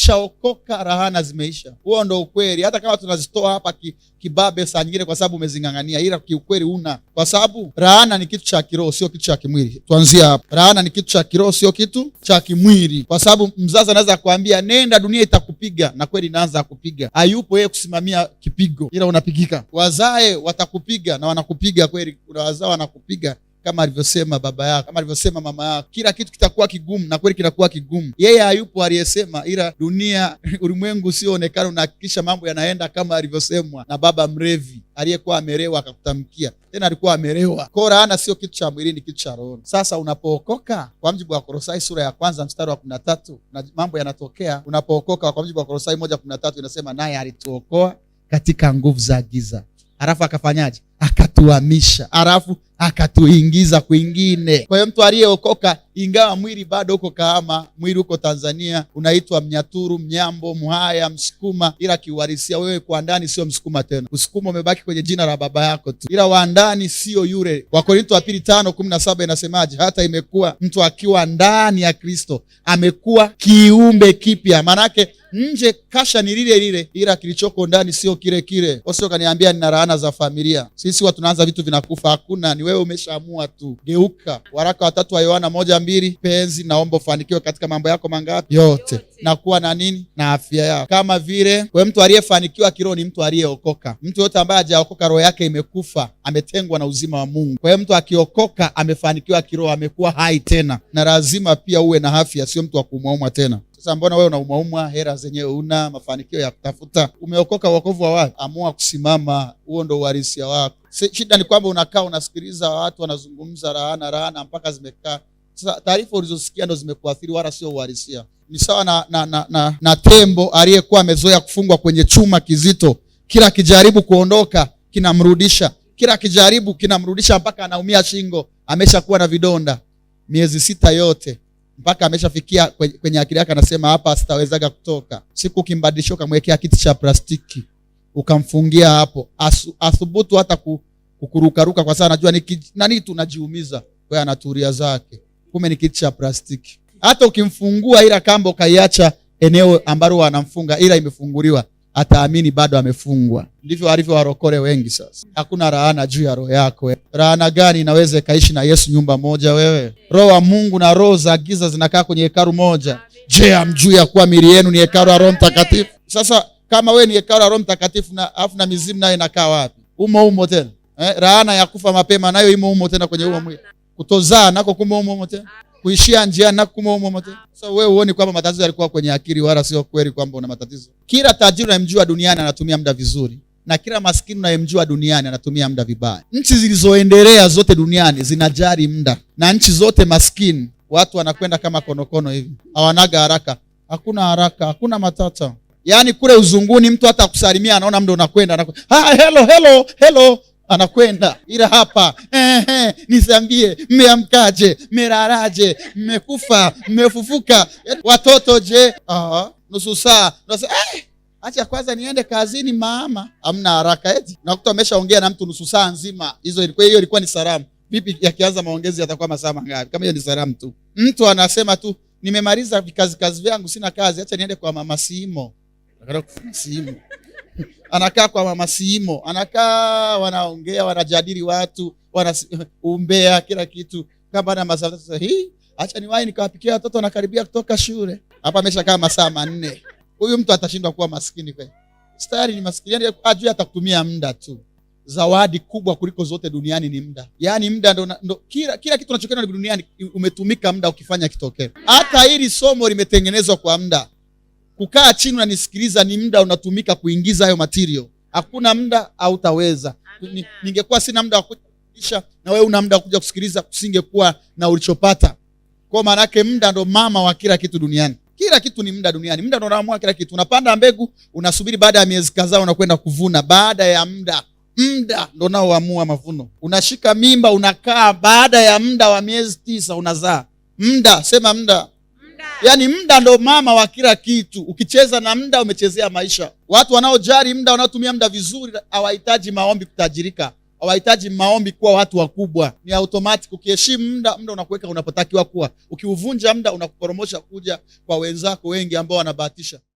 ukishaokoka rahana zimeisha. Huo ndo ukweli, hata kama tunazitoa hapa kibabe saa nyingine kwa sababu umezingangania, ila kiukweli una, kwa sababu rahana ni kitu cha kiroho, sio kitu cha kimwili. Tuanzie hapa. Rahana ni kitu cha kiroho, sio kitu cha kimwili, kwa sababu mzazi anaweza kuambia nenda, dunia itakupiga, na kweli inaanza kupiga. Hayupo yeye kusimamia kipigo, ila unapigika. Wazae watakupiga na wanakupiga kweli, kuna wazao wanakupiga kama alivyosema baba yako, kama alivyosema mama yako. Kila kitu kitakuwa kigumu, na kweli kinakuwa kigumu. Yeye hayupo aliyesema, ila dunia, ulimwengu usioonekana unahakikisha mambo yanaenda kama alivyosemwa na baba mrevi aliyekuwa amerewa akakutamkia. Tena alikuwa amerewa. Kwa rahana sio kitu cha mwilini, kitu cha roho. Sasa unapookoka kwa mjibu wa Kolosai sura ya 1 mstari wa 13, na mambo yanatokea unapookoka. Kwa mjibu wa Kolosai 1:13 inasema naye alituokoa katika nguvu za giza, alafu akafanyaje? Akatuhamisha, alafu akatuingiza kwingine. Kwa hiyo mtu aliyeokoka, ingawa mwili bado uko Kahama, mwili uko Tanzania, unaitwa Mnyaturu, Mnyambo, Mhaya, Msukuma, ila kiuhalisia wewe kwa ndani sio Msukuma tena. Usukuma umebaki kwenye jina la baba yako tu, ila wa ndani sio yule. Wakorintho wa pili 5:17 inasemaje? Hata imekuwa mtu akiwa ndani ya Kristo amekuwa kiumbe kipya. Manake nje kasha ni lile lile, ila kilichoko ndani sio kile kile. Sio kaniambia nina rahana za familia. Sisi watu tunaanza vitu vinakufa. Hakuna, ni wewe umeshaamua tu. Geuka. Waraka wa 3 wa Yohana 1:2, penzi naomba ufanikiwe katika mambo yako mangapi? Yote. Na kuwa na nini? Na afya yako. Kama vile kwa mtu aliyefanikiwa kiroho ni mtu aliyeokoka. Mtu yote ambaye hajaokoka roho yake imekufa, ametengwa na uzima wa Mungu. Kwa hiyo mtu akiokoka amefanikiwa kiroho, amekuwa hai tena, na lazima pia uwe na afya, sio mtu wa kuumwaumwa tena. Sasa mbona wewe unaumwaumwa, hela zenyewe una, mafanikio ya kutafuta? Umeokoka wokovu wa wapi? Amua kusimama, huo ndo uhalisia wako. Shida ni kwamba unakaa unasikiliza watu wanazungumza rahana mpaka zimekaa. Sasa taarifa ulizosikia ndo zimekuathiri, wala sio uhalisia. Ni sawa na tembo aliyekuwa amezoea kufungwa kwenye chuma kizito, kila akijaribu kuondoka kinamrudisha, kila akijaribu kinamrudisha mpaka anaumia shingo, ameshakuwa na vidonda miezi 6 yote, mpaka ameshafikia kwenye akili yake anasema hapa sitawezaga kutoka. Siku ukimbadilisha ukamwekea kiti cha plastiki ukamfungia hapo, athubutu hata kukurukaruka, kwa sababu anajua nani tunajiumiza. Kwa anaturia zake, kumbe ni kiti cha plastiki. Hata ukimfungua ila kamba ukaiacha eneo ambalo wanamfunga, ila imefunguliwa, ataamini bado amefungwa. Ndivyo alivyo warokore wengi. Sasa hakuna rahana juu ya roho yako. Rahana gani inaweza ikaishi na Yesu nyumba moja? Wewe roho wa Mungu na roho za giza zinakaa kwenye hekalu moja. Je, hamjui ya kuwa miili yenu ni hekalu la Roho Mtakatifu? Sasa kama wewe ni hekalu la Roho Mtakatifu na mizimu nayo inakaa wapi? Umo tena. Rahana ya kufa mapema nayo imo tena kwenye huo mwili. Kutozaa nako umo tena. Kuishia njia nako umo tena. Sasa wewe uone kwamba matatizo yalikuwa kwenye akili, wala sio kweli kwamba una matatizo. Kila tajiri unayemjua duniani anatumia muda vizuri, na kila maskini unayemjua duniani anatumia muda vibaya. Nchi zilizoendelea zote duniani zinajali muda, na nchi zote maskini watu wanakwenda kama konokono hivi, hawanaga haraka. Hakuna matata. Yaani kule uzunguni mtu hata kusalimia anaona muda unakwenda, hello anakwenda. Ila hapa nisambie, mmeamkaje, mmeraraje, mmekufa, mmefufuka, watoto je? Nusu saa acha kwanza niende kazini mama. Hamna haraka eti. Nakuta ameshaongea na mtu nusu saa nzima. Hiyo ilikuwa ni salamu. Vipi yakianza maongezi yatakuwa masaa mangapi kama hiyo ni salamu tu? Mtu anasema tu nimemaliza kazi vyangu, sina kazi, acha niende kwa mama Simo. Anakaa kwa mama Simo, anakaa wanaongea, wanajadili watu, wanaumbea kila kitu. Kama na masaa sasa acha niwahi nikawapikia watoto wanakaribia kutoka shule. Hapa ameshakaa masaa 4. Huyu mtu atashindwa kuwa maskini kweli? Stari ni maskini, yani ajui atakutumia muda tu. Zawadi kubwa kuliko zote duniani ni muda. Yaani muda ndo kila kitu unachokiona duniani umetumika muda ukifanya kitokee. Hata hili somo limetengenezwa kwa muda. Kukaa chini unanisikiliza ni muda unatumika kuingiza hayo material. Hakuna muda hautaweza. Ningekuwa sina muda wa kufundisha na wewe una muda wa kuja kusikiliza, kusingekuwa na ulichopata. Kwa maana yake muda ndo mama wa kila kitu duniani. Kila kitu ni muda duniani. Muda ndo unaamua kila kitu. Unapanda mbegu, unasubiri baada ya miezi kadhaa unakwenda kuvuna baada ya muda. Muda ndo unaoamua mavuno. Unashika mimba, unakaa, baada ya muda wa miezi 9 unazaa. Muda, sema muda. Yaani muda ndo mama wa kila kitu. Ukicheza na muda umechezea maisha. Watu wanaojali muda, wanaotumia muda vizuri, hawahitaji maombi kutajirika. Hawahitaji maombi kuwa watu wakubwa. Ni automatic. Ukiheshimu muda unakuweka unapotakiwa kuwa. Ukiuvunja muda unakuporomosha kuja kwa wenzako wengi ambao wanabahatisha.